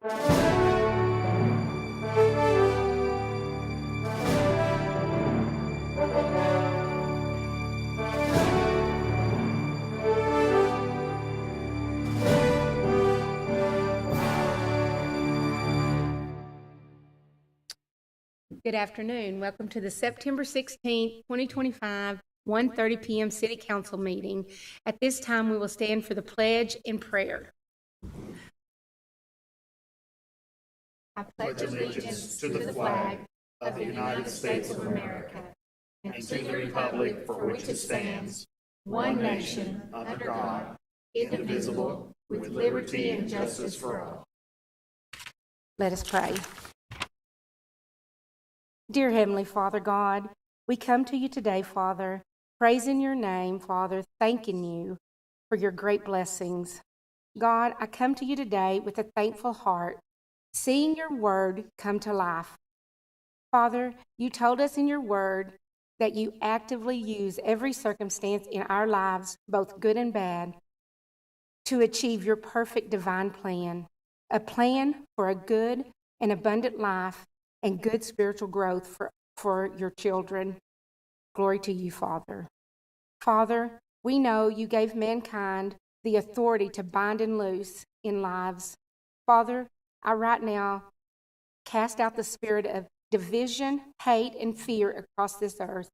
Good afternoon. Welcome to the September 16th, 2025, 1:30 p.m. City Council meeting. At this time, we will stand for the pledge and prayer. I pledge allegiance to the flag of the United States of America and to the republic for which it stands, one nation, under God, indivisible, with liberty and justice for all. Let us pray. Dear Heavenly Father God, we come to you today, Father, praising your name, Father, thanking you for your great blessings. God, I come to you today with a thankful heart, seeing your word come to life. Father, you told us in your word that you actively use every circumstance in our lives, both good and bad, to achieve your perfect divine plan, a plan for a good and abundant life and good spiritual growth for your children. Glory to you, Father. Father, we know you gave mankind the authority to bind and loose in lives. Father, I right now cast out the spirit of division, hate, and fear across this earth,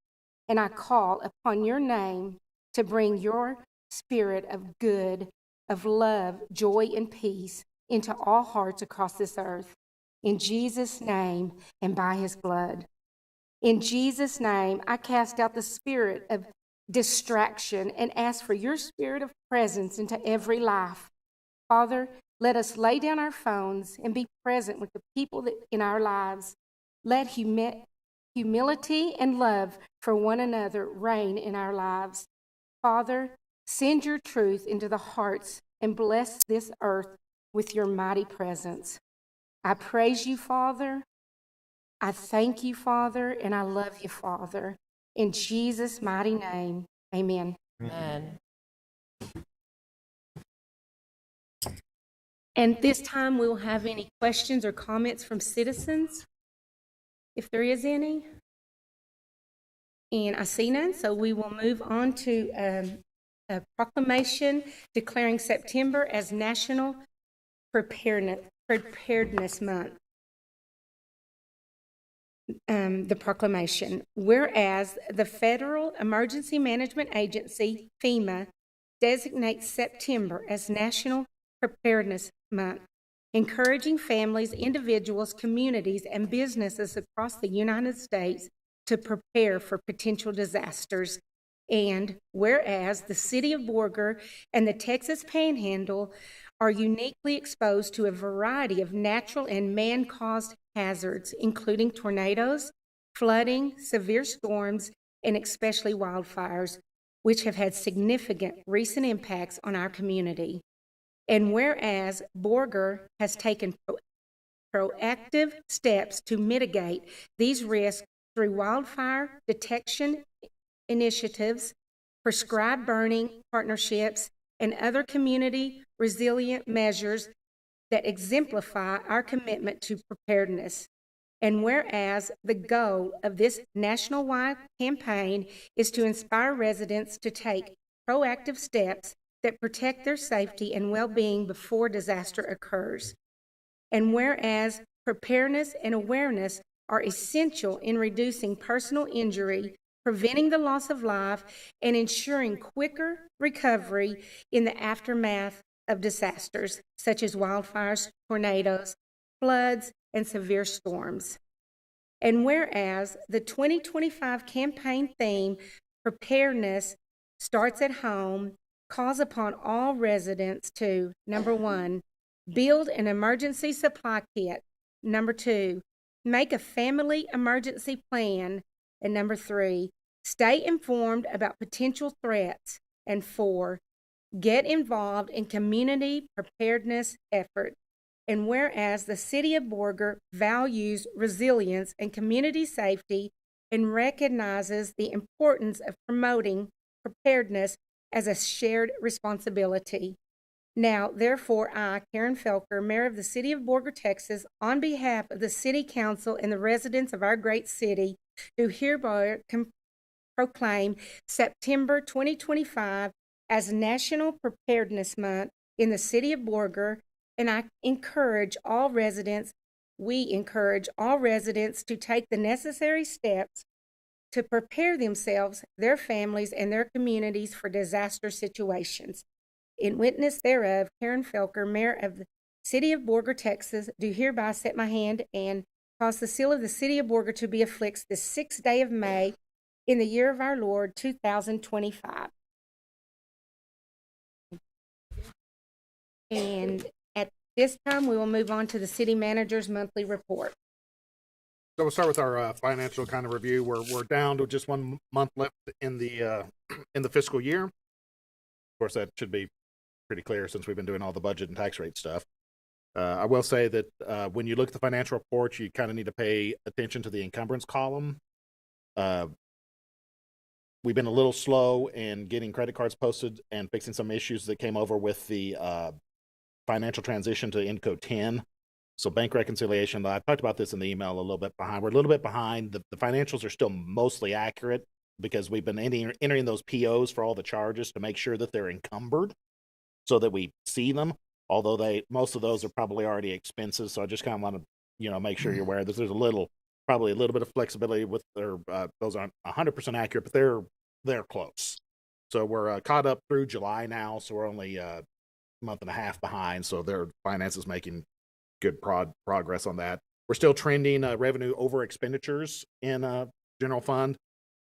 and I call upon your name to bring your spirit of good, of love, joy, and peace into all hearts across this earth. In Jesus' name and by his blood. In Jesus' name, I cast out the spirit of distraction and ask for your spirit of presence into every life. Father, let us lay down our phones and be present with the people in our lives. Let humility and love for one another reign in our lives. Father, send your truth into the hearts and bless this earth with your mighty presence. I praise you, Father. I thank you, Father, and I love you, Father. In Jesus' mighty name, amen. Amen. And this time we'll have any questions or comments from citizens, if there is any. And I see none, so we will move on to a proclamation declaring September as National Preparedness Month. The proclamation. Whereas the Federal Emergency Management Agency, FEMA, designates September as National Preparedness Month, encouraging families, individuals, communities, and businesses across the United States to prepare for potential disasters. And whereas the city of Borger and the Texas Panhandle are uniquely exposed to a variety of natural and man-caused hazards, including tornadoes, flooding, severe storms, and especially wildfires, which have had significant recent impacts on our community. And whereas Borger has taken proactive steps to mitigate these risks through wildfire detection initiatives, prescribed burning partnerships, and other community resilient measures that exemplify our commitment to preparedness. And whereas the goal of this national-wide campaign is to inspire residents to take proactive steps that protect their safety and well-being before disaster occurs. And whereas preparedness and awareness are essential in reducing personal injury, preventing the loss of life, and ensuring quicker recovery in the aftermath of disasters such as wildfires, tornadoes, floods, and severe storms. And whereas the 2025 campaign theme, Preparedness Starts at Home, calls upon all residents to, number one, build an emergency supply kit. Number two, make a family emergency plan. And number three, stay informed about potential threats. And four, get involved in community preparedness efforts. And whereas the city of Borger values resilience and community safety and recognizes the importance of promoting preparedness as a shared responsibility. Now, therefore, I, Karen Felker, Mayor of the City of Borger, Texas, on behalf of the City Council and the residents of our great city, do hereby proclaim September 2025 as National Preparedness Month in the City of Borger, and we encourage all residents to take the necessary steps to prepare themselves, their families, and their communities for disaster situations. In witness thereof, Karen Felker, Mayor of the City of Borger, Texas, do hereby set my hand and cause the seal of the City of Borger to be affixed this 6th day of May in the year of our Lord, 2025. And at this time, we will move on to the city manager's monthly report. So we'll start with our financial kind of review. We're down to just 1 month left in the fiscal year. Of course, that should be pretty clear since we've been doing all the budget and tax rate stuff. I will say that when you look at the financial reports, you kind of need to pay attention to the encumbrance column. We've been a little slow in getting credit cards posted and fixing some issues that came over with the financial transition to Encode 10. So bank reconciliation, I talked about this in the email a little bit behind. We're a little bit behind. The financials are still mostly accurate because we've been entering those POs for all the charges to make sure that they're encumbered so that we see them. Although most of those are probably already expenses. So I just kind of want to, make sure you're aware that there's probably a little bit of flexibility with their, those aren't 100% accurate, but they're close. So we're caught up through July now. So we're only a month and a half behind. So their finance is making good progress on that. We're still trending revenue over expenditures in general fund.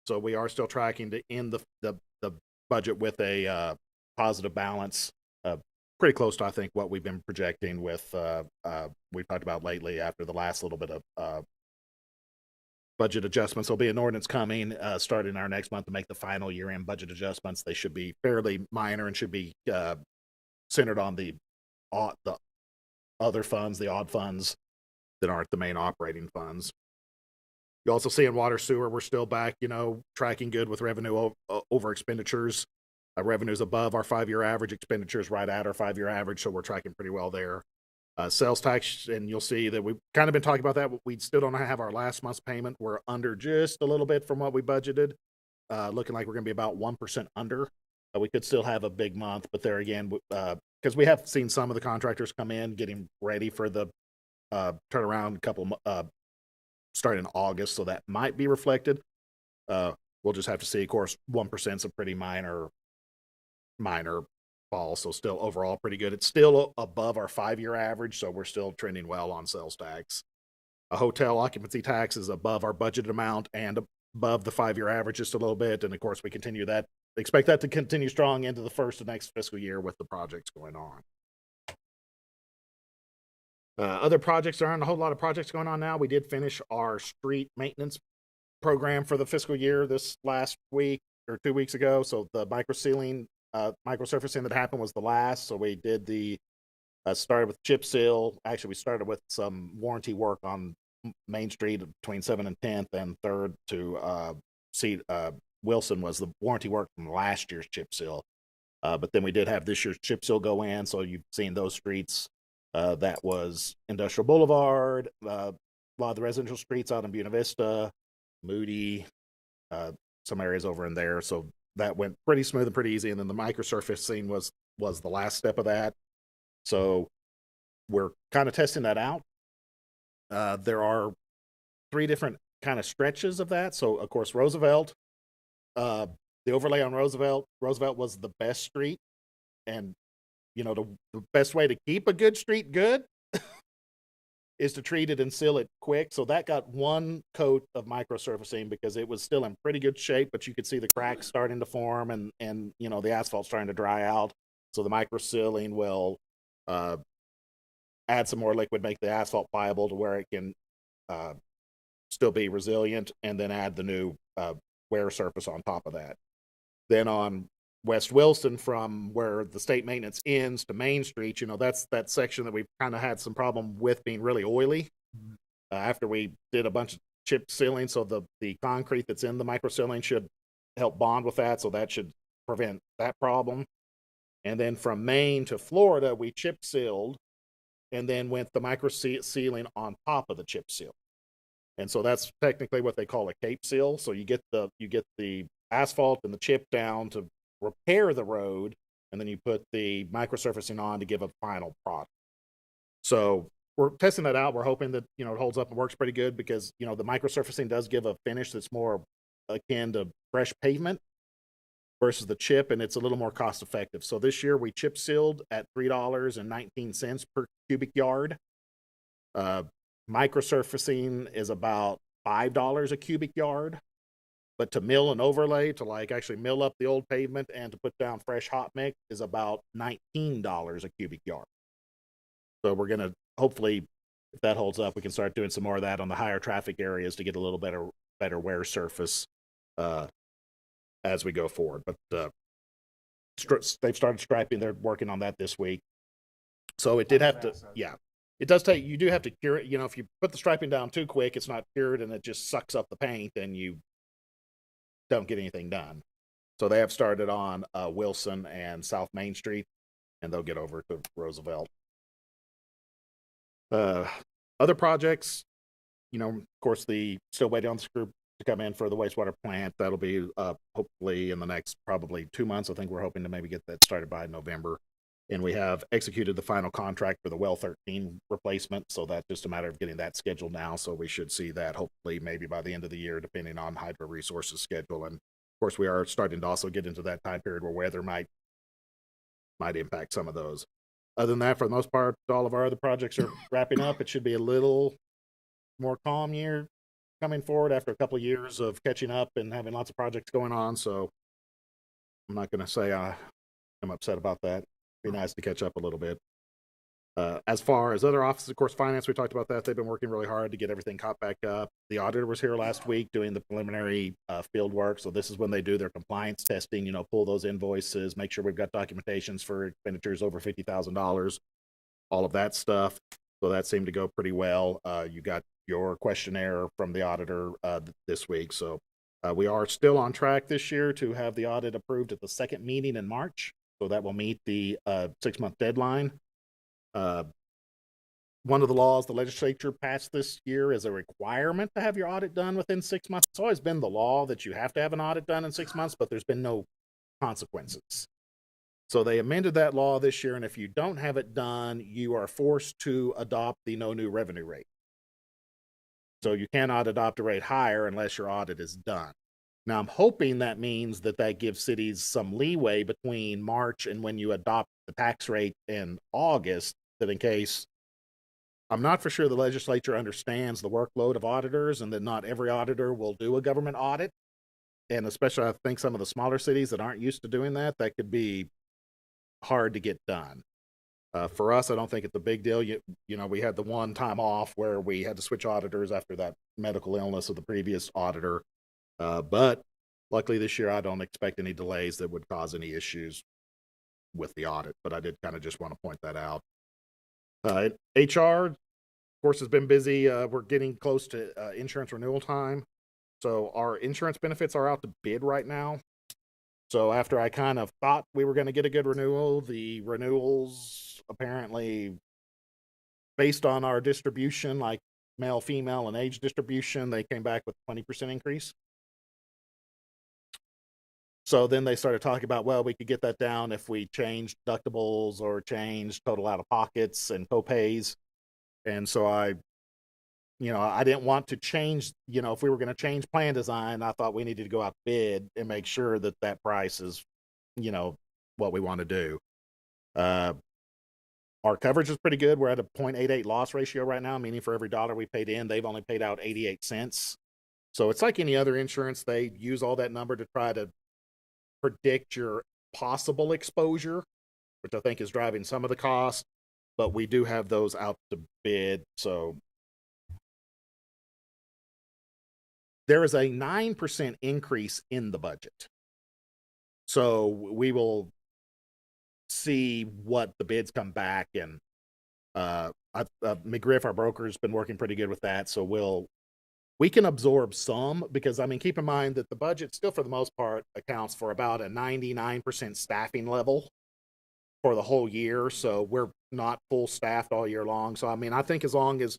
So we are still tracking to end the budget with a positive balance, pretty close to, I think, what we've been projecting with, we've talked about lately after the last little bit of budget adjustments. There'll be an ordinance coming starting our next month to make the final year-end budget adjustments. They should be fairly minor and should be centered on the other funds, the odd funds that aren't the main operating funds. You also see in water sewer, we're still back, tracking good with revenue over expenditures. Revenue's above our 5-year average, expenditures right at our 5-year average, so we're tracking pretty well there. Sales tax, and you'll see that we've kind of been talking about that. We still don't have our last month's payment. We're under just a little bit from what we budgeted, looking like we're going to be about 1% under. We could still have a big month, but there again, because we have seen some of the contractors come in getting ready for the turnaround starting in August, so that might be reflected. We'll just have to see. Of course, 1% is a pretty minor fall, so still overall pretty good. It's still above our 5-year average, so we're still trending well on sales tax. A hotel occupancy tax is above our budgeted amount and above the 5-year average just a little bit, and of course we expect that to continue strong into the first of next fiscal year with the projects going on. Other projects, there aren't a whole lot of projects going on now. We did finish our street maintenance program for the fiscal year this last week or 2 weeks ago. So the microsurfacing that happened was the last. So we did started with chip seal. Actually, we started with some warranty work on Main Street between 7th and 10th, and 3rd to Wilson was the warranty work from last year's chip seal. But then we did have this year's chip seal go in. So you've seen those streets. That was Industrial Boulevard, a lot of the residential streets out in Buena Vista, Moody, some areas over in there. So that went pretty smooth and pretty easy. And then the microsurfacing was the last step of that. So we're kind of testing that out. There are 3 different kind of stretches of that. So of course, Roosevelt, the overlay on Roosevelt was the best street. And the best way to keep a good street good is to treat it and seal it quick. So that got 1 coat of microsurfacing because it was still in pretty good shape, but you could see the cracks starting to form and the asphalt starting to dry out. So the microsealing will add some more liquid, make the asphalt pliable to where it can still be resilient, and then add the new wear surface on top of that. Then on West Wilson, from where the state maintenance ends to Main Street, that's that section that we've kind of had some problem with being really oily. After we did a bunch of chip sealing, so the concrete that's in the micro sealing should help bond with that, so that should prevent that problem. And then from Maine to Florida, we chip sealed and then went the micro sealing on top of the chip seal. And so that's technically what they call a cape seal. So you get the asphalt and the chip down to repair the road, and then you put the microsurfacing on to give a final product. So we're testing that out. We're hoping that it holds up and works pretty good, because the microsurfacing does give a finish that's more akin to fresh pavement versus the chip, and it's a little more cost effective. So this year we chip sealed at $3.19 per cubic yard. Microsurfacing is about $5 a cubic yard, but to mill and overlay, to actually mill up the old pavement and to put down fresh hot mix, is about $19 a cubic yard. So we're gonna, hopefully, if that holds up, we can start doing some more of that on the higher traffic areas to get a little better wear surface as we go forward. But they've started striping. They're working on that this week. So it did have to, yeah. It does take, you do have to cure it. If you put the striping down too quick, it's not cured and it just sucks up the paint, and you don't get anything done. So they have started on Wilson and South Main Street, and they'll get over to Roosevelt. Other projects, of course, still waiting on the screw to come in for the wastewater plant. That'll be hopefully in the next probably 2 months. I think we're hoping to maybe get that started by November. And we have executed the final contract for the well 13 replacement. So that's just a matter of getting that scheduled now. So we should see that hopefully maybe by the end of the year, depending on Hydro Resources schedule. And of course, we are starting to also get into that time period where weather might impact some of those. Other than that, for the most part, all of our other projects are wrapping up. It should be a little more calm year coming forward after a couple of years of catching up and having lots of projects going on. So I'm not going to say I'm upset about that. Be nice to catch up a little bit. As far as other offices, of course, finance, we talked about that. They've been working really hard to get everything caught back up. The auditor was here last week doing the preliminary field work. So this is when they do their compliance testing, pull those invoices, make sure we've got documentations for expenditures over $50,000, all of that stuff. So that seemed to go pretty well. You got your questionnaire from the auditor this week. So we are still on track this year to have the audit approved at the second meeting in March. So that will meet the 6-month deadline. One of the laws the legislature passed this year is a requirement to have your audit done within 6 months. It's always been the law that you have to have an audit done in 6 months, but there's been no consequences. So they amended that law this year, and if you don't have it done, you are forced to adopt the no new revenue rate. So you cannot adopt a rate higher unless your audit is done. Now, I'm hoping that means that gives cities some leeway between March and when you adopt the tax rate in August, that in case, I'm not for sure the legislature understands the workload of auditors and that not every auditor will do a government audit. And especially, I think some of the smaller cities that aren't used to doing that could be hard to get done. For us, I don't think it's a big deal. We had the one time off where we had to switch auditors after that medical illness of the previous auditor. But luckily this year, I don't expect any delays that would cause any issues with the audit. But I did kind of just want to point that out. HR, of course, has been busy. We're getting close to insurance renewal time. So our insurance benefits are out to bid right now. So after I kind of thought we were going to get a good renewal, the renewals apparently, based on our distribution, like male, female, and age distribution, they came back with a 20% increase. So then they started talking about, well, we could get that down if we changed deductibles or changed total out-of-pockets and co-pays. And so I didn't want to change, if we were going to change plan design, I thought we needed to go out to bid and make sure that price is, what we want to do. Our coverage is pretty good. We're at a 0.88 loss ratio right now, meaning for every dollar we paid in, they've only paid out 88 cents. So it's like any other insurance. They use all that number to try to predict your possible exposure, which I think is driving some of the cost, but we do have those out to bid. So there is a 9% increase in the budget. So we will see what the bids come back, and McGriff, our broker, has been working pretty good with that. So we can absorb some, because keep in mind that the budget still for the most part accounts for about a 99% staffing level. for the whole year, so we're not full staffed all year long. So I mean, I think as long as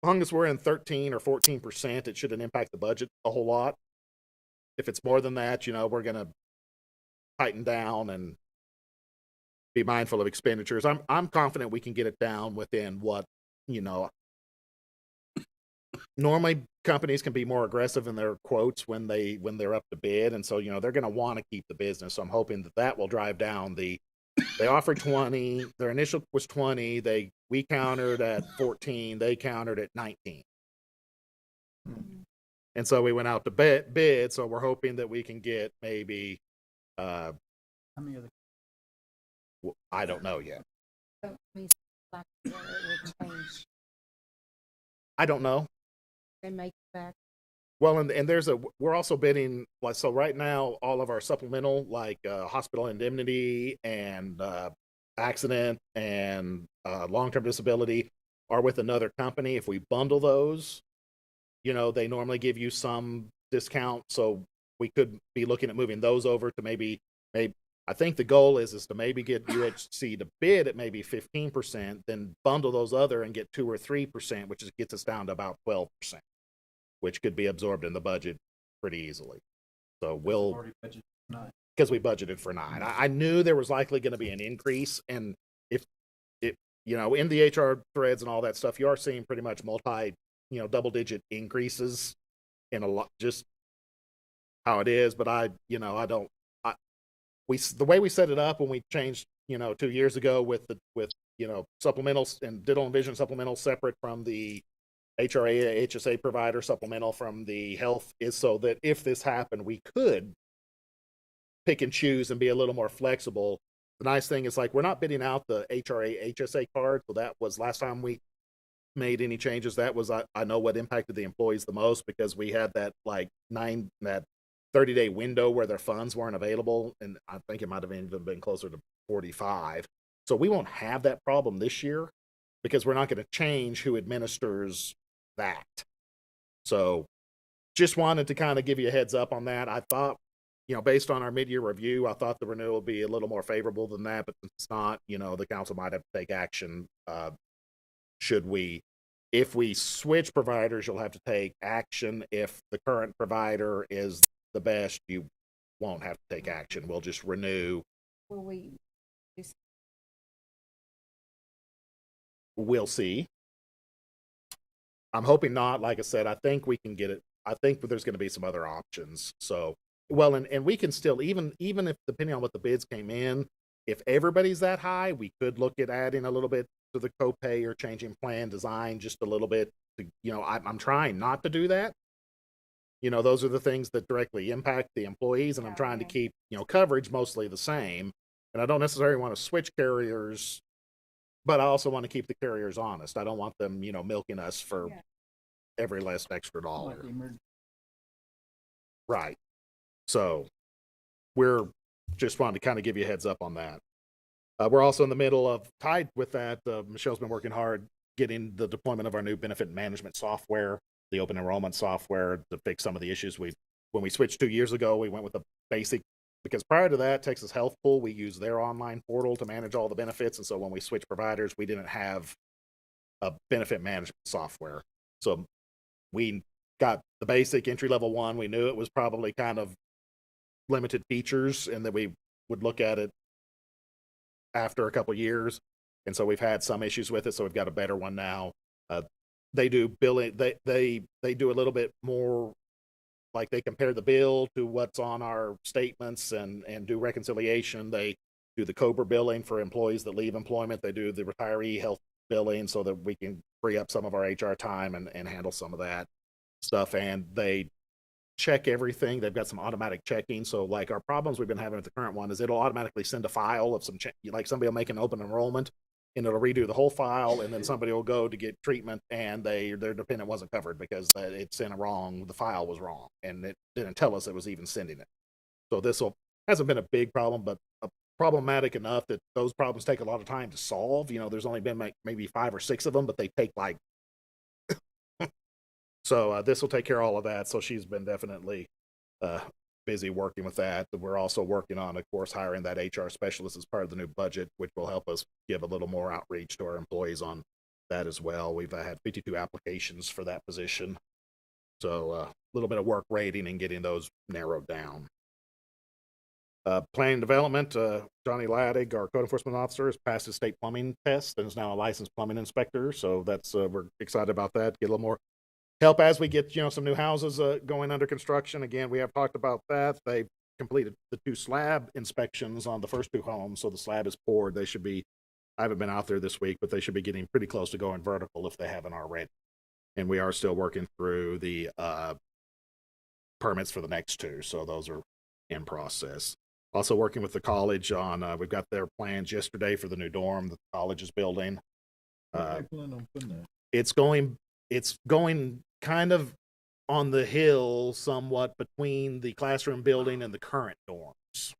we're in 13 or 14%, it shouldn't impact the budget a whole lot. If it's more than that, we're gonna tighten down and be mindful of expenditures. I'm confident we can get it down within what, you know, normally companies can be more aggressive in their quotes when they're up to bid, and so they're going to want to keep the business. So I'm hoping that will drive down they offered 20, their initial was 20, we countered at 14, they countered at 19. And so we went out to bid, so we're hoping that we can get maybe How many other? I don't know yet. So we like where it will change. I don't know. They make it back. Well, and we're also bidding, like, so right now, all of our supplemental, like hospital indemnity and accident and long-term disability are with another company. If we bundle those, they normally give you some discount. So we could be looking at moving those over to maybe, I think the goal is to maybe get UHC to bid at maybe 15%, then bundle those other and get 2 or 3%, which gets us down to about 12%. Which could be absorbed in the budget pretty easily. So because we budgeted for 9. I knew there was likely going to be an increase, and if in the HR threads and all that stuff, you are seeing pretty much double-digit increases in a lot, just how it is. But the way we set it up when we changed 2 years ago with supplementals and dental and vision supplemental separate from the HRA, HSA provider supplemental from the health, is so that if this happened, we could pick and choose and be a little more flexible. The nice thing is, like, we're not bidding out the HRA, HSA card. So that was last time we made any changes. That was, I know what impacted the employees the most, because we had that 30-day window where their funds weren't available. And I think it might have even been closer to 45. So we won't have that problem this year, because we're not going to change who administers that. So just wanted to kind of give you a heads up on that. I thought, based on our mid-year review, I thought the renewal would be a little more favorable than that, but it's not. The council might have to take action. If we switch providers, you'll have to take action. If the current provider is the best, you won't have to take action. We'll just renew. Will we just We'll see. I'm hoping not. Like I said, I think we can get it. I think there's going to be some other options. So, well, and we can still, even if, depending on what the bids came in, if everybody's that high, we could look at adding a little bit to the copay or changing plan design just a little bit. I'm trying not to do that. Those are the things that directly impact the employees, and I'm trying to keep, coverage mostly the same. And I don't necessarily want to switch carriers, but I also want to keep the carriers honest. I don't want them, milking us for every last extra dollar. Right. So we're just wanting to kind of give you a heads up on that. We're also in the middle of, tied with that, Michelle's been working hard getting the deployment of our new benefit management software, the open enrollment software, to fix some of the issues. When we switched 2 years ago, we went with the basic, because prior to that, Texas Health Pool, we used their online portal to manage all the benefits. And so when we switched providers, we didn't have a benefit management software. So we got the basic entry-level one. We knew it was probably kind of limited features and that we would look at it after a couple years. And so we've had some issues with it. So we've got a better one now. They do billing. They do a little bit more, like they compare the bill to what's on our statements and do reconciliation. They do the COBRA billing for employees that leave employment. They do the retiree health billing so that we can free up some of our HR time and handle some of that stuff. And they check everything. They've got some automatic checking. So like our problems we've been having with the current one is it'll automatically send a file of some, like somebody will make an open enrollment and it'll redo the whole file, and then somebody will go to get treatment and their dependent wasn't covered because it's in a wrong, the file was wrong, and it didn't tell us it was even sending it. So this hasn't been a big problem, but problematic enough that those problems take a lot of time to solve. There's only been maybe 5 or 6 of them, but they take like so this will take care of all of that. So she's been definitely busy working with that. We're also working on, of course, hiring that HR specialist as part of the new budget, which will help us give a little more outreach to our employees on that as well. We've had 52 applications for that position. So a little bit of work rating and getting those narrowed down. Planning development, Johnny Laddig, our code enforcement officer, has passed his state plumbing test and is now a licensed plumbing inspector. So that's we're excited about that. Get a little more help as we get some new houses going under construction. Again, we have talked about that. They completed the 2 slab inspections on the first 2 homes, so the slab is poured. They should be. I haven't been out there this week, but they should be getting pretty close to going vertical if they haven't already. And we are still working through the permits for the next 2, so those are in process. Also working with the college on, we've got their plans yesterday for the new dorm that the college is building. It's going kind of on the hill somewhat between the classroom building and the current dorms.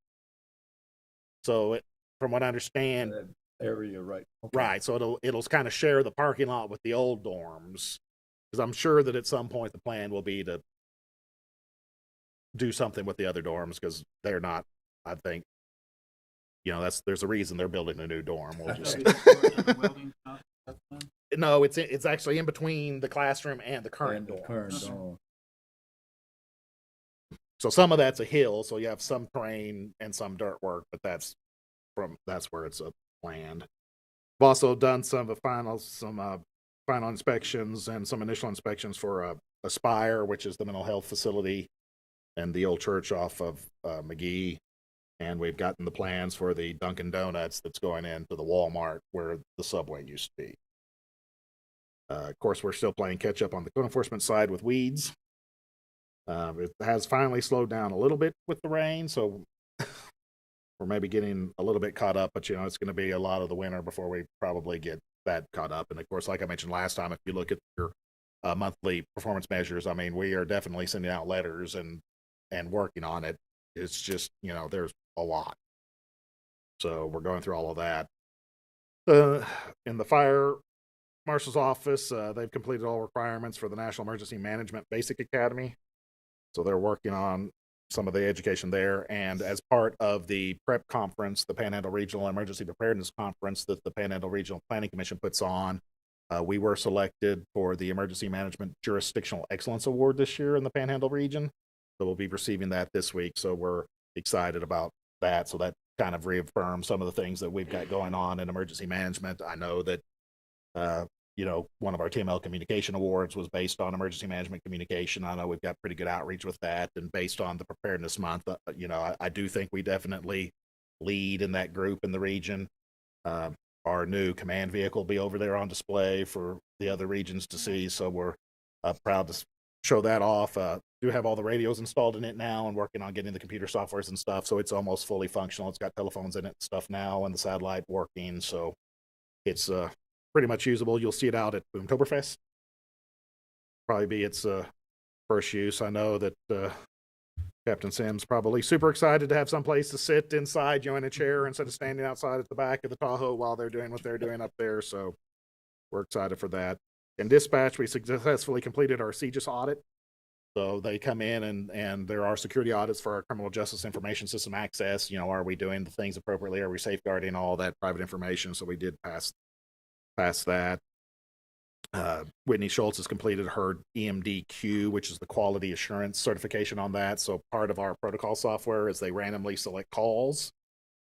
So from what I understand, That area, right? Okay. right. So it'll kind of share the parking lot with the old dorms, because I'm sure that at some point the plan will be to do something with the other dorms, because they're not. I think, there's a reason they're building a new dorm. We'll just no, it's actually in between the classroom and the current dorms. So some of that's a hill, so you have some terrain and some dirt work, but that's where it's planned. We've also done some final inspections and some initial inspections for Aspire, which is the mental health facility, and the old church off of McGee. And we've gotten the plans for the Dunkin' Donuts that's going into the Walmart where the Subway used to be. Of course, we're still playing catch up on the code enforcement side with weeds. It has finally slowed down a little bit with the rain, so we're maybe getting a little bit caught up, but it's going to be a lot of the winter before we probably get that caught up. And of course, like I mentioned last time, if you look at your monthly performance measures, I mean, we are definitely sending out letters and working on it. It's just, there's a lot. So we're going through all of that. In the fire marshal's office, they've completed all requirements for the National Emergency Management Basic Academy. So they're working on some of the education there. And as part of the PrEP conference, the Panhandle Regional Emergency Preparedness Conference that the Panhandle Regional Planning Commission puts on, we were selected for the Emergency Management Jurisdictional Excellence Award this year in the Panhandle region. So we'll be receiving that this week. So we're excited about that. So that kind of reaffirms some of the things that we've got going on in emergency management. I know that, one of our TML communication awards was based on emergency management communication. I know we've got pretty good outreach with that. And based on the Preparedness Month, I do think we definitely lead in that group in the region. Our new command vehicle will be over there on display for the other regions to see. So we're proud to show that off. Do have all the radios installed in it now and working on getting the computer softwares and stuff. So it's almost fully functional. It's got telephones in it and stuff now and the satellite working. So it's pretty much usable. You'll see it out at Boomtoberfest. Probably be its first use. I know that Captain Sims probably super excited to have some place to sit inside, in a chair instead of standing outside at the back of the Tahoe while they're doing what they're doing up there. So we're excited for that. In dispatch, we successfully completed our CGIS audit. So they come in and there are security audits for our criminal justice information system access. Are we doing the things appropriately? Are we safeguarding all that private information? So we did pass that. Whitney Schultz has completed her EMDQ, which is the quality assurance certification on that. So part of our protocol software is they randomly select calls.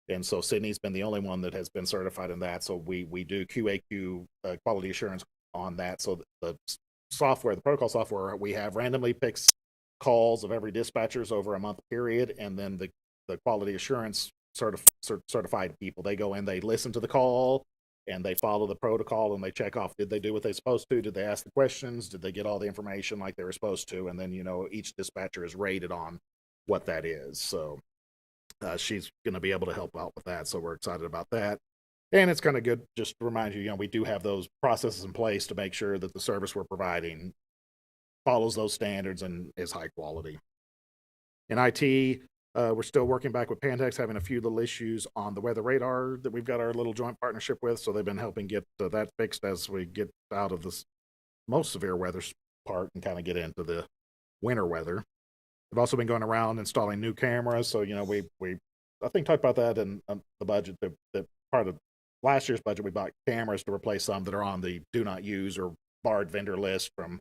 And so Sydney's been the only one that has been certified in that. So we do QAQ quality assurance on that. So the software, the protocol software we have randomly picks calls of every dispatchers over a month period. And then the quality assurance certified people, they go in, they listen to the call and they follow the protocol and they check off, did they do what they're supposed to? Did they ask the questions? Did they get all the information like they were supposed to? And then, each dispatcher is rated on what that is. So she's going to be able to help out with that. So we're excited about that. And it's kind of good just to remind you, we do have those processes in place to make sure that the service we're providing follows those standards and is high quality. In IT, we're still working back with Pantex, having a few little issues on the weather radar that we've got our little joint partnership with. So they've been helping get that fixed as we get out of this most severe weather part and kind of get into the winter weather. We've also been going around installing new cameras. So, we I think talked about that in the budget, that part of last year's budget, we bought cameras to replace some that are on the do not use or barred vendor list from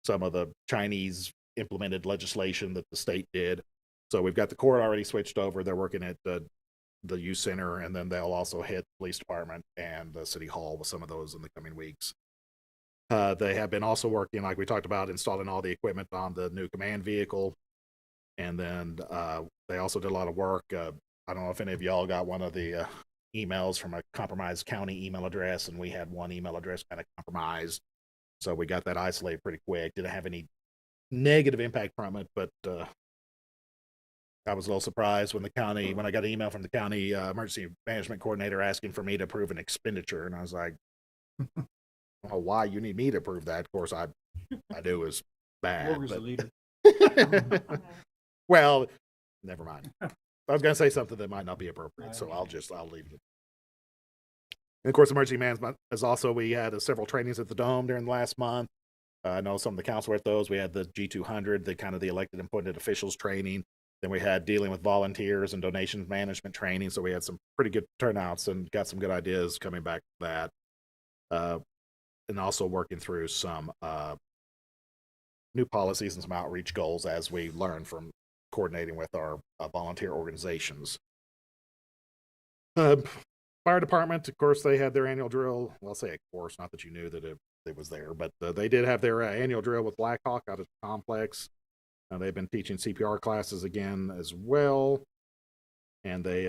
some of the Chinese implemented legislation that the state did. So we've got the court already switched over. They're working at the youth center, and then they'll also hit the police department and the city hall with some of those in the coming weeks. They have been also working, like we talked about, installing all the equipment on the new command vehicle. And then they also did a lot of work. I don't know if any of y'all got one of the emails from a compromised county email address, and we had one email address kind of compromised. So we got that isolated pretty quick. Didn't have any negative impact from it, but I was a little surprised when I got an email from the county emergency management coordinator asking for me to approve an expenditure, and I was like, I don't know why you need me to approve that. Of course, I knew it was bad. Borger's the leader. Well, never mind. I was going to say something that might not be appropriate, so I'll leave it. And of course, emergency management is also, we had several trainings at the Dome during the last month. I know some of the council were at those. We had the G200, the elected and appointed officials training. Then we had dealing with volunteers and donations management training. So we had some pretty good turnouts and got some good ideas coming back from that. And also working through some new policies and some outreach goals as we learn from coordinating with our volunteer organizations. Fire department, of course, they had their annual drill. Well, I'll say of course, not that you knew that it was there, but they did have their annual drill with Blackhawk out at the complex. They've been teaching CPR classes again as well. And they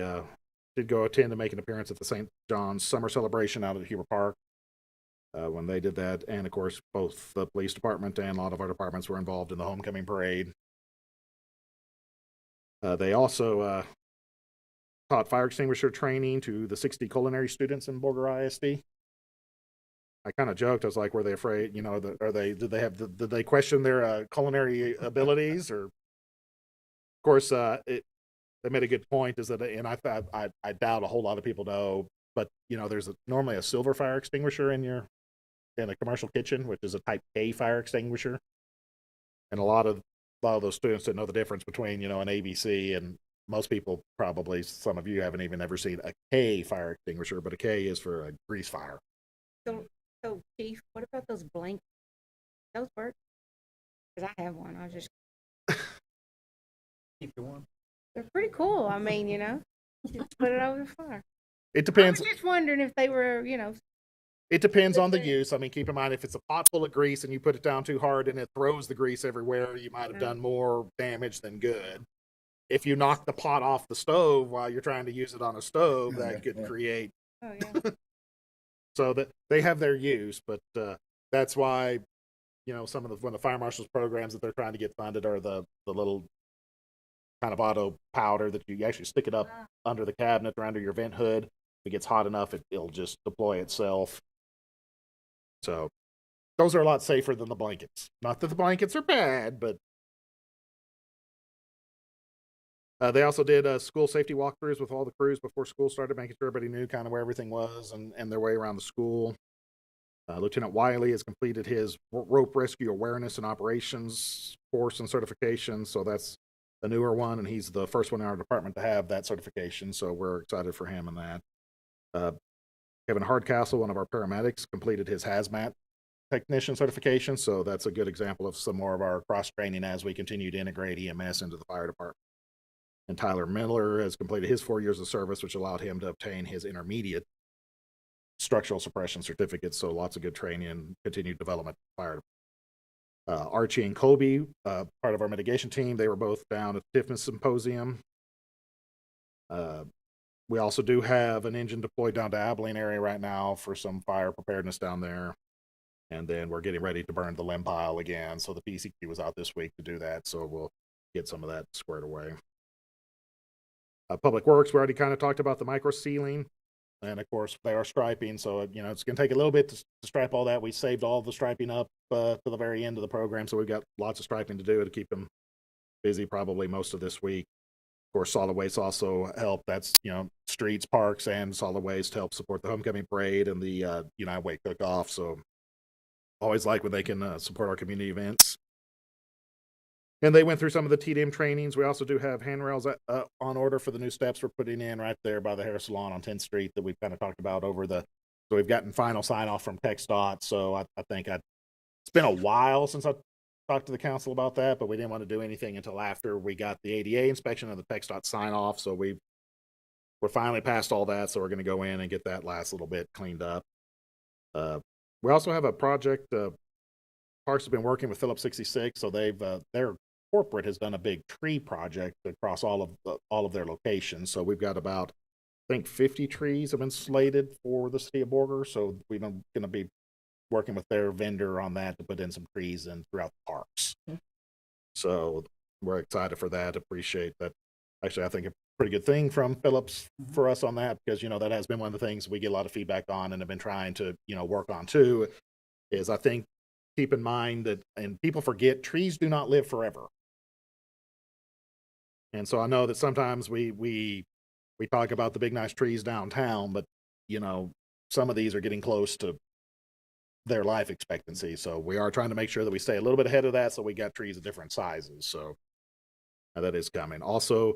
did go attend and make an appearance at the St. John's Summer Celebration out at Huber Park when they did that. And of course, both the police department and a lot of our departments were involved in the homecoming parade. They also taught fire extinguisher training to the 60 culinary students in Borger ISD. I kind of joked. I was like, were they afraid? Did they question their culinary abilities? Or, of course, they made a good point. Is that, and I doubt a whole lot of people know, but there's normally a silver fire extinguisher in a commercial kitchen, which is a Type K fire extinguisher, and a lot of those students didn't know the difference between an ABC, and most people, probably some of you, haven't even ever seen a K fire extinguisher, but a K is for a grease fire. So, Chief, what about those blankets? Those work? Because I have one. I'll just Keep you warm. They're pretty cool. I mean, just put it over the fire. It depends. I was just wondering if they were, It depends on the use. I mean, keep in mind, if it's a pot full of grease and you put it down too hard and it throws the grease everywhere, you might have done more damage than good. If you knock the pot off the stove while you're trying to use it on a stove, that could create. Oh, yeah. So that they have their use, but that's why, some of one of the fire marshals programs that they're trying to get funded are the little kind of auto powder that you actually stick it up under the cabinet or under your vent hood. If it gets hot enough, it'll just deploy itself. So those are a lot safer than the blankets. Not that the blankets are bad, but they also did school safety walkthroughs with all the crews before school started, making sure everybody knew kind of where everything was and their way around the school. Lieutenant Wiley has completed his rope rescue awareness and operations course and certification. So that's a newer one, and he's the first one in our department to have that certification. So we're excited for him and that. Kevin Hardcastle, one of our paramedics, completed his hazmat technician certification. So that's a good example of some more of our cross training as we continue to integrate EMS into the fire department. And Tyler Miller has completed his 4 years of service, which allowed him to obtain his intermediate structural suppression certificate. So lots of good training and continued development. Fire. Archie and Kobe, part of our mitigation team, they were both down at the TIFMAS Symposium. We also do have an engine deployed down to Abilene area right now for some fire preparedness down there. And then we're getting ready to burn the limb pile again. So the PCQ was out this week to do that. So we'll get some of that squared away. Public Works, we already kind of talked about the micro sealing, and of course they are striping. So it's going to take a little bit to stripe all that. We saved all the striping up to the very end of the program, so we've got lots of striping to do to keep them busy probably most of this week. Of course, solid waste also help. That's streets, parks, and solid waste help support the homecoming parade and the United Way cook-off. So always like when they can support our community events. And they went through some of the TDM trainings. We also do have handrails on order for the new steps we're putting in right there by the hair salon on 10th Street that we've kind of talked about so we've gotten final sign off from TxDOT. So I think it's been a while since I talked to the council about that, but we didn't want to do anything until after we got the ADA inspection and the TxDOT sign off. So we're finally past all that. So we're going to go in and get that last little bit cleaned up. We also have a project, Parks have been working with Phillips 66. So their corporate has done a big tree project across all of their locations. So we've got about, I think 50 trees have been slated for the city of Borger. So we're going to be working with their vendor on that to put in some trees in throughout the parks. So we're excited for that. Appreciate that. Actually, I think a pretty good thing from Phillips for us on that, because, that has been one of the things we get a lot of feedback on and have been trying to, work on too, is I think keep in mind that, and people forget, trees do not live forever. And so I know that sometimes we talk about the big nice trees downtown, but some of these are getting close to their life expectancy. So we are trying to make sure that we stay a little bit ahead of that. So we got trees of different sizes. So that is coming. Also,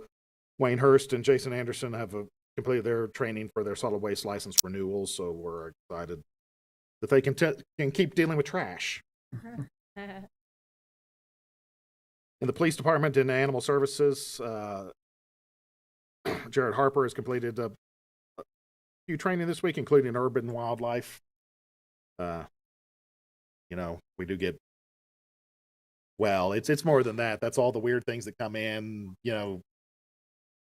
Wayne Hurst and Jason Anderson have completed their training for their solid waste license renewals. So we're excited that they can keep dealing with trash. In the police department and animal services, Jared Harper has completed a few training this week, including urban wildlife. We do get, it's more than that. That's all the weird things that come in,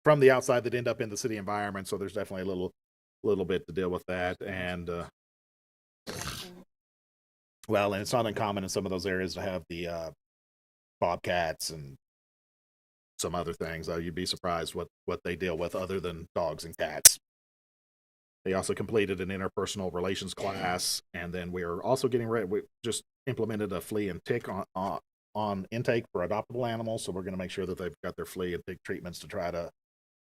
from the outside that end up in the city environment. So there's definitely a little bit to deal with that. And, and it's not uncommon in some of those areas to have the bobcats and some other things. You'd be surprised what they deal with other than dogs and cats. They also completed an interpersonal relations class, and then we are also getting ready. We just implemented a flea and tick on intake for adoptable animals, so we're going to make sure that they've got their flea and tick treatments to try to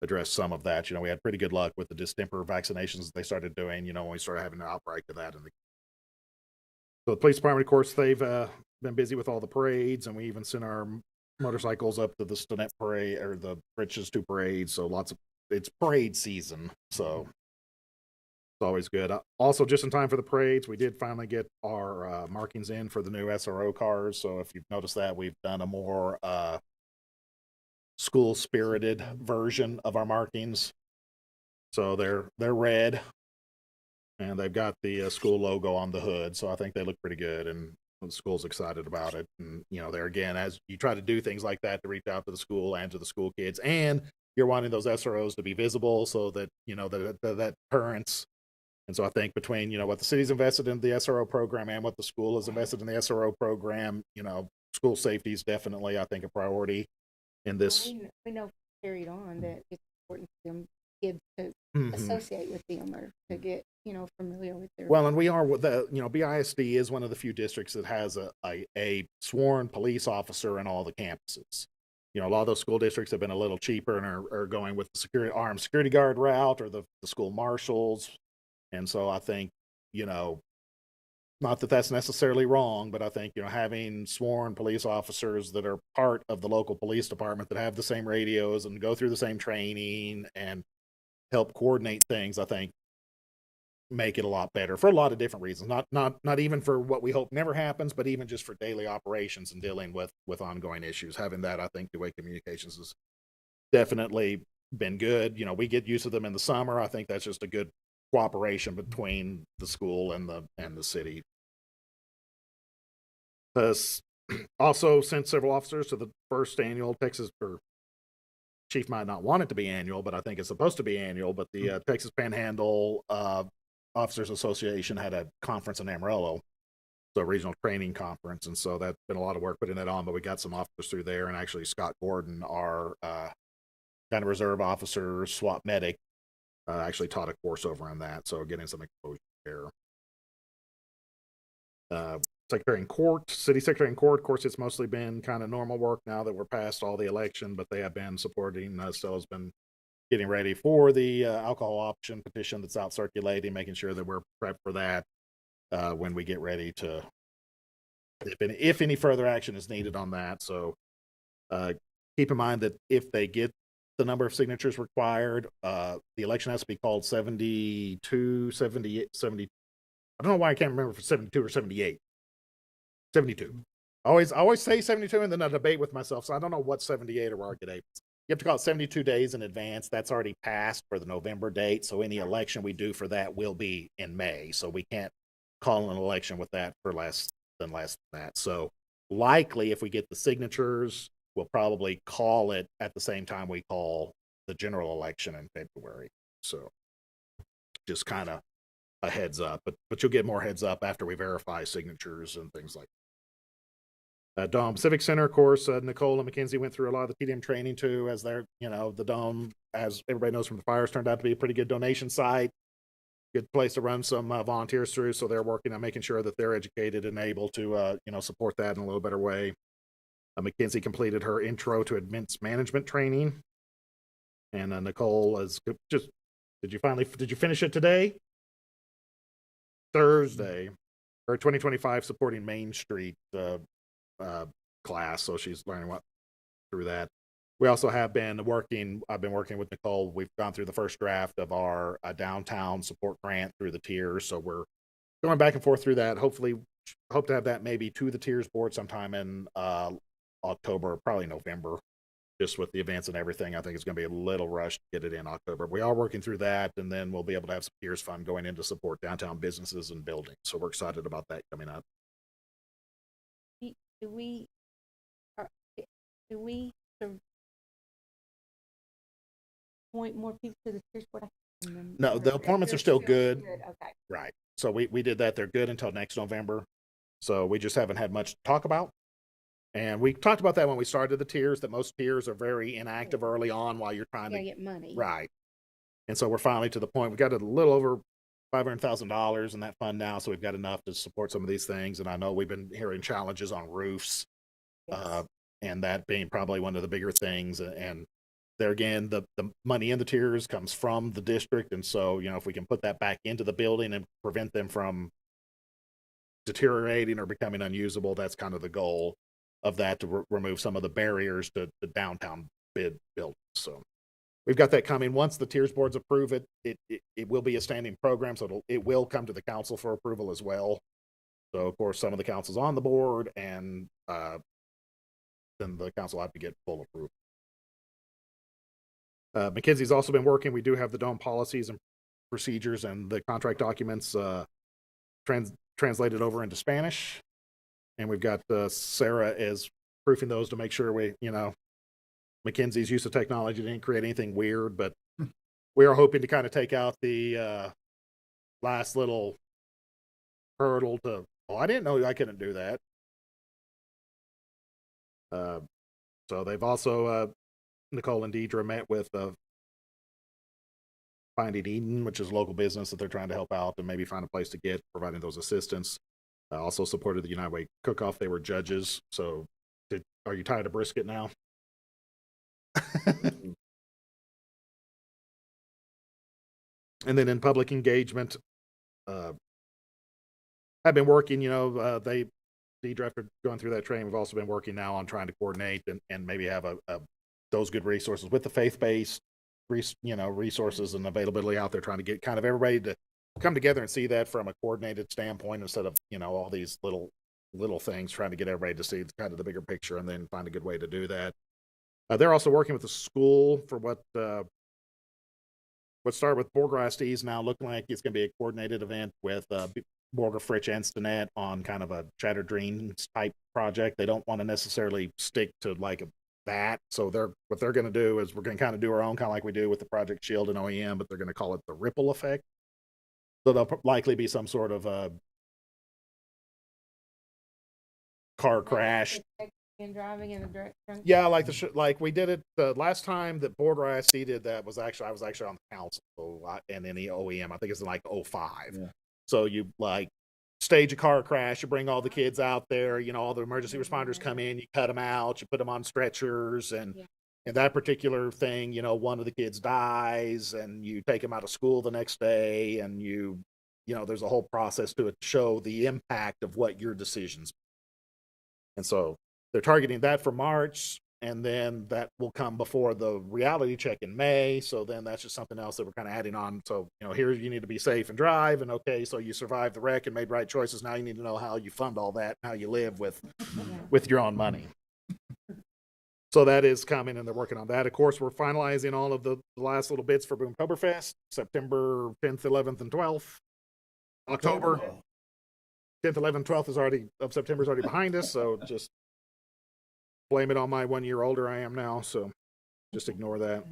address some of that. We had pretty good luck with the distemper vaccinations that they started doing, when we started having an outbreak of that. So the police department, of course, they've been busy with all the parades, and we even sent our motorcycles up to the Stinnett parade or the Britches 2 parades. So it's parade season, so it's always good. Also, just in time for the parades, we did finally get our markings in for the new SRO cars. So if you've noticed that, we've done a more school-spirited version of our markings. So they're red, and they've got the school logo on the hood. So I think they look pretty good, and the school's excited about it. And there again, as you try to do things like that to reach out to the school and to the school kids, and you're wanting those SROs to be visible so that that parents. And so I think between, what the city's invested in the SRO program and what the school has invested in the SRO program, school safety is definitely, I think, a priority in this. We know carried on that it's important for them kids to associate with them or to get, familiar with their. Well, and we are with the, BISD is one of the few districts that has a sworn police officer in all the campuses. A lot of those school districts have been a little cheaper and are going with the armed security guard route or the school marshals. And so I think, not that that's necessarily wrong, but I think, having sworn police officers that are part of the local police department that have the same radios and go through the same training and help coordinate things, I think make it a lot better for a lot of different reasons. Not even for what we hope never happens, but even just for daily operations and dealing with ongoing issues. Having that, I think, two-way communications has definitely been good. We get used to them in the summer. I think that's just a good cooperation between the school and the city. Also sent several officers to the first annual Texas, or chief might not want it to be annual, but I think it's supposed to be annual, but the Texas Panhandle Officers Association had a conference in Amarillo, so a regional training conference, and so that's been a lot of work putting that on, but we got some officers through there, and actually Scott Gordon, our kind of reserve officer, SWAT medic, actually taught a course over on that, so getting some exposure there. Secretary in court, city secretary in court, of course, it's mostly been kind of normal work now that we're past all the election, but they have been supporting, Stella's been getting ready for the alcohol option petition that's out circulating, making sure that we're prepped for that when we get ready to, if any further action is needed on that. So Keep in mind that if they get the number of signatures required, the election has to be called 72, 70. I don't know why I can't remember if it's 72 or 78. 72. I always say 72 and then I debate with myself, so I don't know what 78 or Market April. You have to call it 72 days in advance. That's already passed for the November date, so any election we do for that will be in May. So we can't call an election with that for less than that. So likely, if we get the signatures, we'll probably call it at the same time we call the general election in February. So just kind of a heads up, but you'll get more heads up after we verify signatures and things like that. Dome Civic Center, of course, Nicole and Mackenzie went through a lot of the TDM training too, as they're, the Dome, as everybody knows from the fires, turned out to be a pretty good donation site. Good place to run some volunteers through. So they're working on making sure that they're educated and able to, support that in a little better way. Mackenzie completed her intro to events management training. And Nicole is just, did you finish it today? Thursday, or 2025 supporting Main Street class. So she's learning through that. We also have been working, I've been working with Nicole. We've gone through the first draft of our downtown support grant through the tiers. So we're going back and forth through that. Hopefully, hope to have that maybe to the tiers board sometime in October, probably November, just with the events and everything. I think it's going to be a little rushed to get it in October. We are working through that, and then we'll be able to have some tiers fund going in to support downtown businesses and buildings. So we're excited about that coming up. Do we appoint more people to the tiers board? No, the appointments are still good. Okay. Right. So we did that. They're good until next November. So we just haven't had much to talk about. And we talked about that when we started the tiers, that most tiers are very inactive early on while you're trying to get money. Right. And so we're finally to the point, we got a little over $500,000 in that fund now. So we've got enough to support some of these things. And I know we've been hearing challenges on roofs, Yes. and that being probably one of the bigger things. And there again, the money in the tiers comes from the district. And so, if we can put that back into the building and prevent them from deteriorating or becoming unusable, that's kind of the goal of that, to remove some of the barriers to the downtown buildings. So we've got that coming. Once the tiers boards approve it, it will be a standing program. So it will come to the council for approval as well. So of course, some of the council's on the board, and then the council will have to get full approval. Mackenzie's also been working. We do have the Dome policies and procedures and the contract documents translated over into Spanish. And we've got Sarah is proofing those to make sure Mackenzie's use of technology didn't create anything weird, but we are hoping to kind of take out the last little hurdle to, I didn't know I couldn't do that. So they've also, Nicole and Deidre met with Finding Eden, which is a local business that they're trying to help out and maybe find a place to get, providing those assistance. Also supported the United Way Cook-Off. They were judges. So are you tired of brisket now? And then in public engagement, I've been working, Deidre, after going through that training, we've also been working now on trying to coordinate and maybe have those good resources with the faith-based, resources and availability out there, trying to get kind of everybody to come together and see that from a coordinated standpoint instead of, all these little things, trying to get everybody to see kind of the bigger picture and then find a good way to do that. They're also working with the school for what started with Borger ISD now looking like it's going to be a coordinated event with Borger, Fritch, and Stinnett on kind of a Shattered Dreams type project. They don't want to necessarily stick to that. So what they're going to do is we're going to kind of do our own, kind of like we do with the Project Shield and OEM, but they're going to call it the Ripple Effect. So there'll likely be some sort of car crash. And driving in a drunk. Yeah, like we did it the last time that Borger ISD did that was I was actually on the council, and in the OEM, I think it's in 05. Yeah. So you stage a car crash, you bring all the kids out there, all the emergency responders come in, you cut them out, you put them on stretchers, and in that particular thing, one of the kids dies, and you take them out of school the next day, and there's a whole process to it to show the impact of what your decisions. And so they're targeting that for March, and then that will come before the reality check in May. So then that's just something else that we're kind of adding on. So, here you need to be safe and drive, and okay, so you survived the wreck and made right choices. Now you need to know how you fund all that, how you live with your own money. So that is coming, and they're working on that. Of course, we're finalizing all of the last little bits for Boomtoberfest, September 10th, 11th, and 12th. October 10th, 11th, 12th of September is already behind us, so just blame it on my 1 year older I am now, so just ignore that.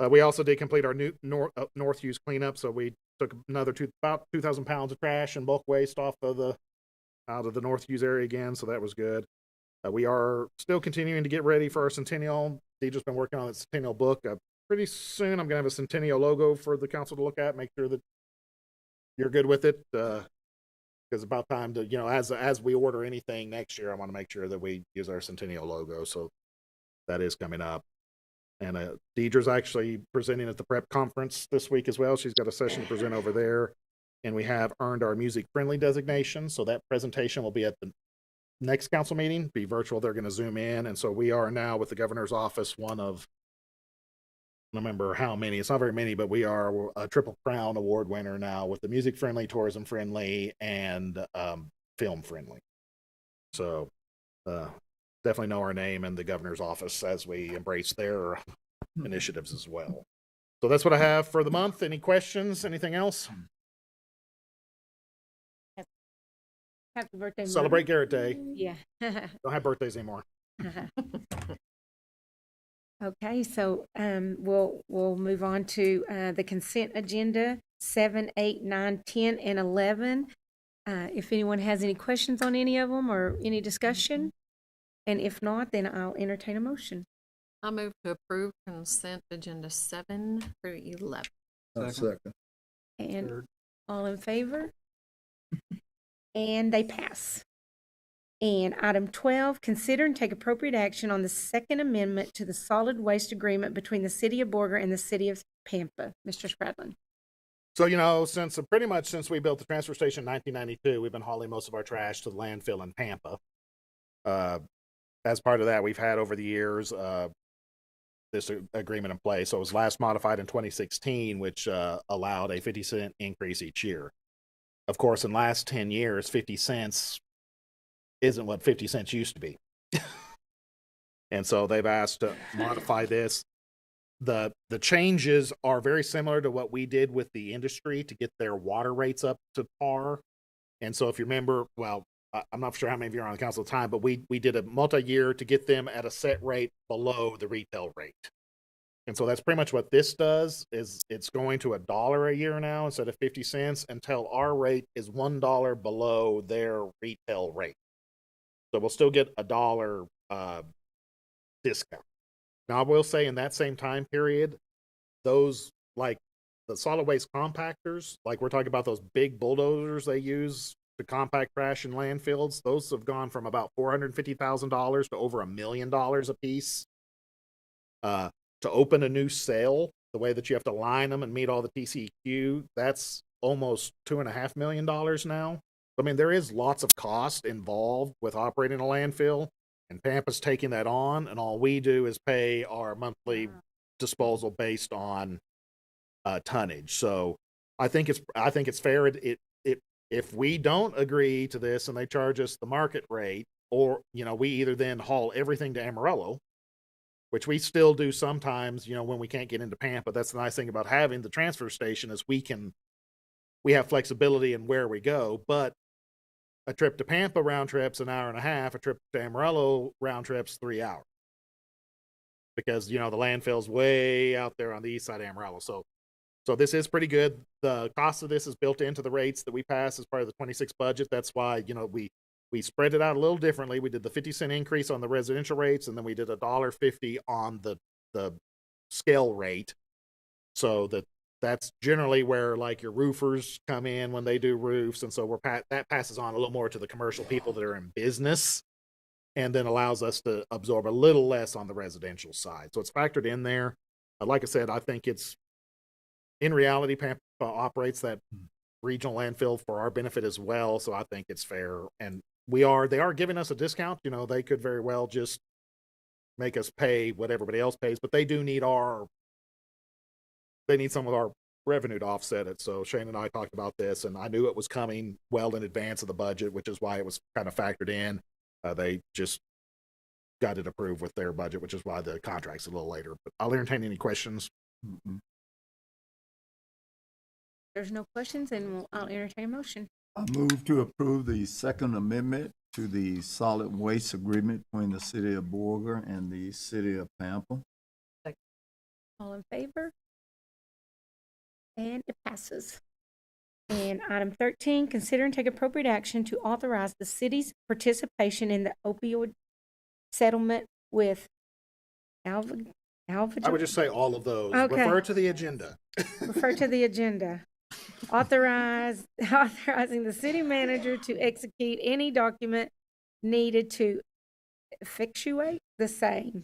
We also did complete our new North Hughes cleanup, so we took another about 2,000 pounds of trash and bulk waste out of the North Hughes area again, so that was good. We are still continuing to get ready for our Centennial. Deidre's been working on the Centennial book. Pretty soon I'm going to have a Centennial logo for the council to look at, make sure that you're good with it. Because it's about time to, as we order anything next year, I want to make sure that we use our Centennial logo. So that is coming up. And Deidre's actually presenting at the Prep conference this week as well. She's got a session to present over there. And we have earned our music friendly designation. So that presentation will be at the next council meeting, be virtual. They're going to Zoom in. And so we are now with the governor's office, one of, I don't remember how many, it's not very many, but we are a Triple Crown award winner now with the music friendly, tourism friendly, and film friendly. So definitely know our name in the governor's office as we embrace their initiatives as well. So that's what I have for the month. Any questions? Anything else? Happy birthday, Mom. Celebrate Garrett Day. Yeah. Don't have birthdays anymore. Okay, so we'll move on to the consent agenda, 7, 8, 9, 10, and 11. If anyone has any questions on any of them or any discussion, and if not, then I'll entertain a motion. I move to approve consent agenda 7 through 11. Second. And Third. all in favor? And they pass. And item 12, consider and take appropriate action on the second amendment to the solid waste agreement between the city of Borger and the city of Pampa. Mr. Spradlin. So, since we built the transfer station in 1992, we've been hauling most of our trash to the landfill in Pampa. As part of that, we've had over the years this agreement in place. So it was last modified in 2016, which allowed a 50-cent increase each year. Of course, in the last 10 years, 50 cents isn't what 50 cents used to be. And so they've asked to modify this. The changes are very similar to what we did with the industry to get their water rates up to par. And so if you remember, well, I'm not sure how many of you are on the council at the time, but we did a multi-year to get them at a set rate below the retail rate. And so that's pretty much what this does, is it's going to $1 a year now instead of 50 cents until our rate is $1 below their retail rate. So we'll still get $1 discount. Now I will say in that same time period, those like the solid waste compactors, like we're talking about those big bulldozers they use to compact trash in landfills, those have gone from about $450,000 to over $1 million a piece. To open a new sale, the way that you have to line them and meet all the TCEQ, that's almost $2.5 million now. I mean, there is lots of cost involved with operating a landfill, and Pampa's taking that on, and all we do is pay our monthly disposal based on tonnage. So I think it's fair. If we don't agree to this and they charge us the market rate, or we either then haul everything to Amarillo, which we still do sometimes, when we can't get into Pampa. That's the nice thing about having the transfer station is we have flexibility in where we go, but a trip to Pampa round trip's an hour and a half, a trip to Amarillo round trip's 3 hours. Because, the landfill's way out there on the east side of Amarillo. So this is pretty good. The cost of this is built into the rates that we pass as part of the 26 budget. That's why, we spread it out a little differently. We did the 50-cent increase on the residential rates, and then we did $1.50 on the scale rate. So that's generally where like your roofers come in when they do roofs, and so that passes on a little more to the commercial people that are in business, and then allows us to absorb a little less on the residential side. So it's factored in there. Like I said, I think it's in reality, Pampa operates that regional landfill for our benefit as well. So I think it's fair, and they are giving us a discount. You know, they could very well just make us pay what everybody else pays, but they need some of our revenue to offset it. So Shane and I talked about this, and I knew it was coming well in advance of the budget, which is why it was kind of factored in. They just got it approved with their budget, which is why the contract's a little later. But I'll entertain any questions. There's no questions, and I'll entertain a motion. I move to approve the second amendment to the solid waste agreement between the city of Borger and the city of Pampa. All in favor? And it passes. And item 13, consider and take appropriate action to authorize the city's participation in the opioid settlement with I would just say all of those. Okay. Refer to the agenda. Refer to the agenda. Authorizing the city manager to execute any document needed to effectuate the same.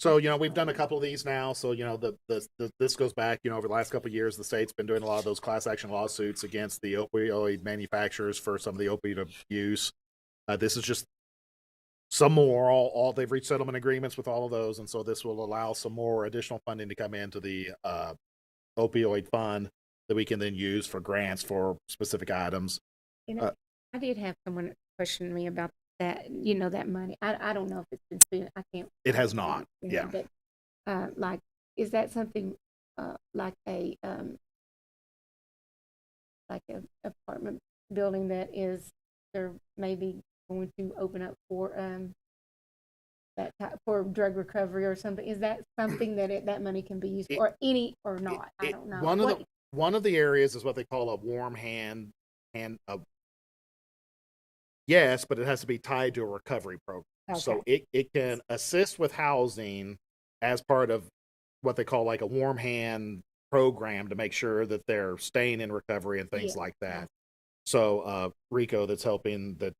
So, you know, we've done a couple of these now. So, you know, this goes back, you know, over the last couple of years, the state's been doing a lot of those class action lawsuits against the opioid manufacturers for some of the opioid abuse. This is just some more. All they've reached settlement agreements with all of those, and so this will allow some more additional funding to come into the opioid fund that we can then use for grants for specific items. You know, I did have someone question me about that, you know, that money. I don't know if it's been spent. I can't. It has not. You know, Yeah. But, like, is that something like a apartment building that is they're maybe going to open up for that type for drug recovery or something? Is that something that that money can be used for, or not? I don't know. One of the areas is what they call a warm hand. Yes, but it has to be tied to a recovery program. Okay. So it can assist with housing as part of what they call like a warm hand program to make sure that they're staying in recovery and things like that. So Rico, that's helping, that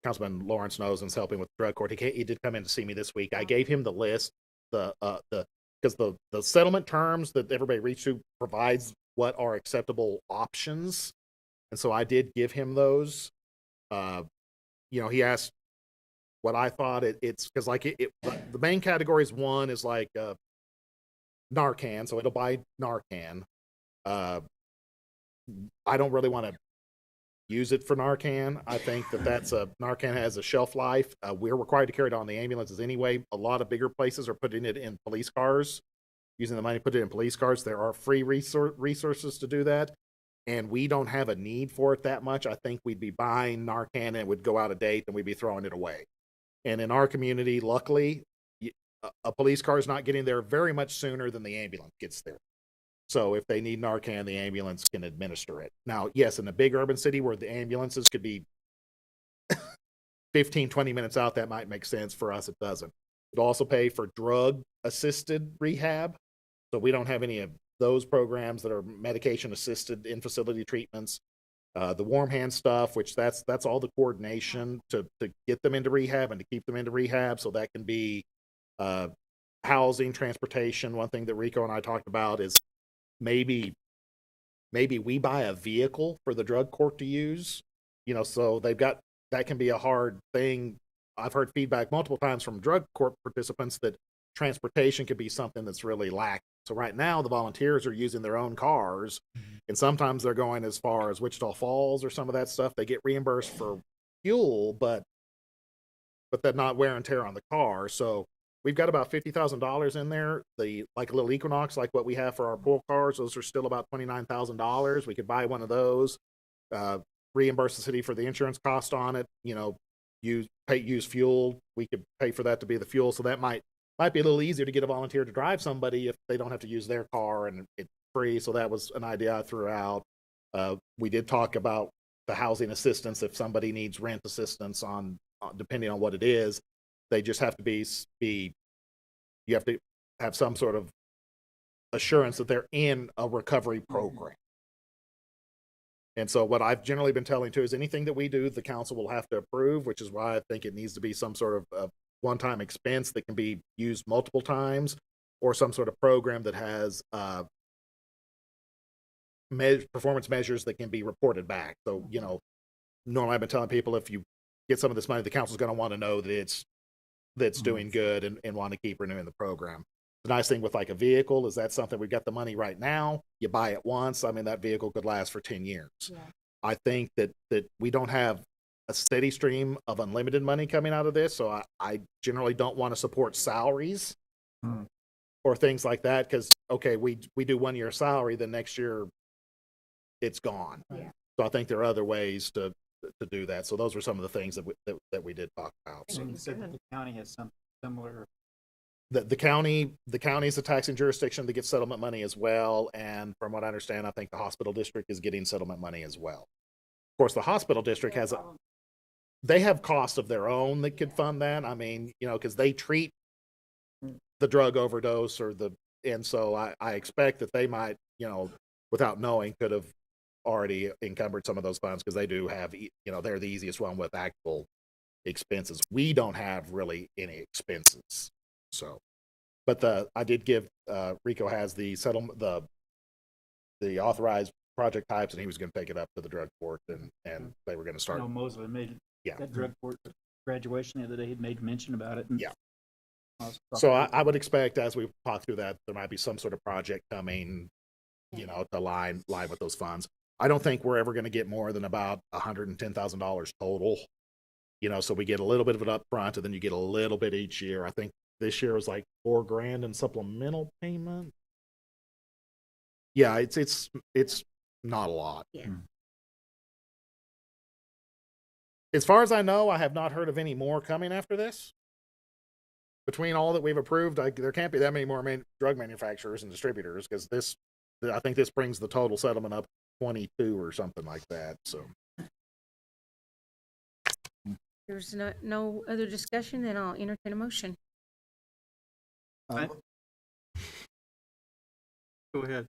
Councilman Lawrence knows, and is helping with the drug court. He did come in to see me this week. I gave him the list, because the settlement terms that everybody reached to provides what are acceptable options, and so I did give him those. You know, he asked what I thought. It's because like the main categories, one is like Narcan, so it'll buy Narcan. I don't really want to use it for Narcan. I think that's Narcan has a shelf life. We're required to carry it on the ambulances anyway. A lot of bigger places are putting it in police cars, using the money to put it in police cars. There are free resources to do that, and we don't have a need for it that much. I think we'd be buying Narcan and it would go out of date and we'd be throwing it away. And in our community, luckily, a police car is not getting there very much sooner than the ambulance gets there. So if they need Narcan, the ambulance can administer it. Now, yes, in a big urban city where the ambulances could be 15, 20 minutes out, that might make sense. For us, it doesn't. It'll also pay for drug-assisted rehab. So we don't have any of those programs that are medication-assisted in-facility treatments. The warm hand stuff, which that's all the coordination to get them into rehab and to keep them into rehab. So that can be housing, transportation. One thing that Rico and I talked about is maybe we buy a vehicle for the drug court to use, you know, so that can be a hard thing. I've heard feedback multiple times from drug court participants that transportation could be something that's really lacking. So right now the volunteers are using their own cars, and sometimes they're going as far as Wichita Falls or some of that stuff. They get reimbursed for fuel, but that not wear and tear on the car. So we've got about $50,000 in there. Like a little Equinox, like what we have for our pool cars, those are still about $29,000. We could buy one of those, reimburse the city for the insurance cost on it. You know, use fuel. We could pay for that to be the fuel. So that might be a little easier to get a volunteer to drive somebody if they don't have to use their car and it's free. So that was an idea I threw out. We did talk about the housing assistance. If somebody needs rent assistance on depending on what it is, they just have to you have to have some sort of assurance that they're in a recovery program. And so what I've generally been telling too is anything that we do, the council will have to approve, which is why I think it needs to be some sort of one-time expense that can be used multiple times, or some sort of program that has performance measures that can be reported back. So, you know, normally I've been telling people if you get some of this money, the council's going to want to know that it's doing good and want to keep renewing the program. The nice thing with like a vehicle is that's something we've got the money right now. You buy it once. I mean, that vehicle could last for 10 years. Yeah. I think that we don't have a steady stream of unlimited money coming out of this. So I generally don't want to support salaries or things like that. Because, okay, we do 1 year salary, then next year it's gone. Yeah. So I think there are other ways to do that. So those were some of the things that we did talk about. So You said that the county has something similar. the county is a taxing jurisdiction that gets settlement money as well. And from what I understand, I think the hospital district is getting settlement money as well. Of course, the hospital district they have costs of their own that could fund that. I mean, because they treat the drug overdose and so I expect that they might, without knowing, could have already encumbered some of those funds because they do have, they're the easiest one with actual expenses. We don't have really any expenses. So, but I did give, Rico has the settlement, the authorized project types, and he was going to take it up to the drug court and they were going to I start. know Mosley made that drug court graduation the other day. He'd made mention about it. Yeah. So I would expect as we talk through that, there might be some sort of project coming, to line with those funds. I don't think we're ever going to get more than about $110,000 total. So we get a little bit of it up front and then you get a little bit each year. I think this year was like $4,000 in supplemental payment. Yeah, it's not a lot. Yeah. As far as I know, I have not heard of any more coming after this. Between all that we've approved, there can't be that many more drug manufacturers and distributors because I think this brings the total settlement up 22 or something like that. So There's no other discussion, then I'll entertain a motion. Go ahead.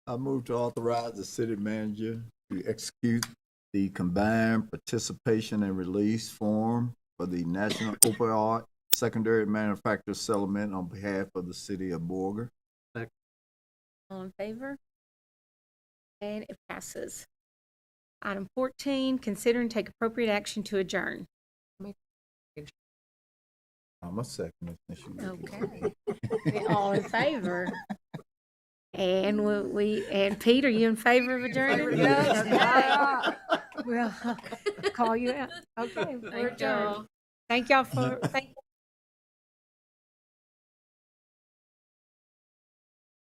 I move to authorize the city manager to execute the combined participation and release form for the National Opioid Secondary Manufacturer Settlement on behalf of the city of Borger. All in favor? And it passes. Item 14, consider and take appropriate action to adjourn. I'm a second. Okay. All in favor? And and Pete, are you in favor of adjourning? Okay. Well, I'll call you out. Okay, we're adjourned. Thank y'all